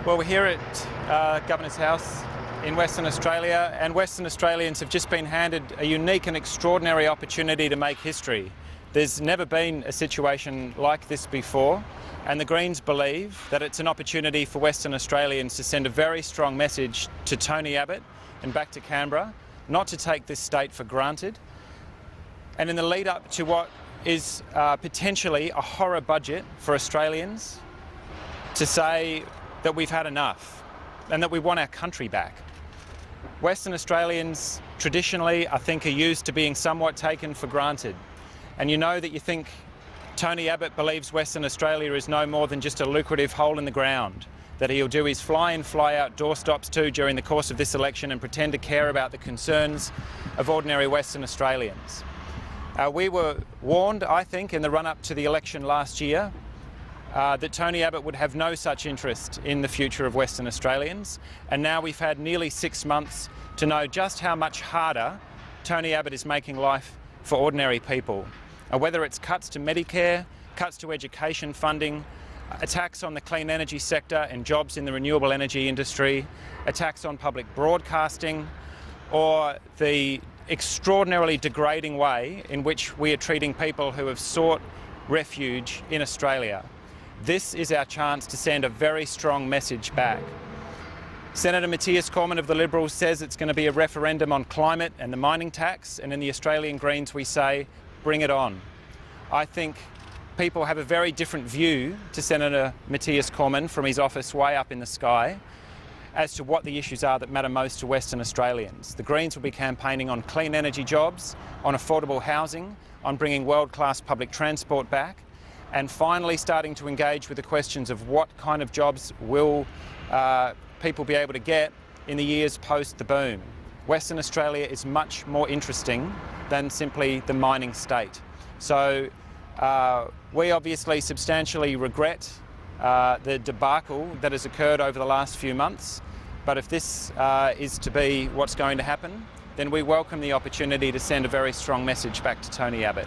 Well, we're here at Governor's House in Western Australia, and Western Australians have just been handed a unique and extraordinary opportunity to make history. There's never been a situation like this before, and the Greens believe that it's an opportunity for Western Australians to send a very strong message to Tony Abbott and back to Canberra, not to take this state for granted. And in the lead up to what is potentially a horror budget for Australians, to say that we've had enough and that we want our country back. Western Australians traditionally, I think, are used to being somewhat taken for granted. And you know that you think Tony Abbott believes Western Australia is no more than just a lucrative hole in the ground that he'll do his fly-in, fly-out doorstops to during the course of this election and pretend to care about the concerns of ordinary Western Australians. We were warned, I think, in the run-up to the election last year that Tony Abbott would have no such interest in the future of Western Australians, and now we've had nearly 6 months to know just how much harder Tony Abbott is making life for ordinary people. Whether it's cuts to Medicare, cuts to education funding, attacks on the clean energy sector and jobs in the renewable energy industry, attacks on public broadcasting, or the extraordinarily degrading way in which we are treating people who have sought refuge in Australia. This is our chance to send a very strong message back. Senator Matthias Cormann of the Liberals says it's going to be a referendum on climate and the mining tax, and in the Australian Greens we say, bring it on. I think people have a very different view to Senator Matthias Cormann from his office way up in the sky as to what the issues are that matter most to Western Australians. The Greens will be campaigning on clean energy jobs, on affordable housing, on bringing world-class public transport back, and finally starting to engage with the questions of what kind of jobs will people be able to get in the years post the boom. Western Australia is much more interesting than simply the mining state. So we obviously substantially regret the debacle that has occurred over the last few months, but if this is to be what's going to happen, then we welcome the opportunity to send a very strong message back to Tony Abbott.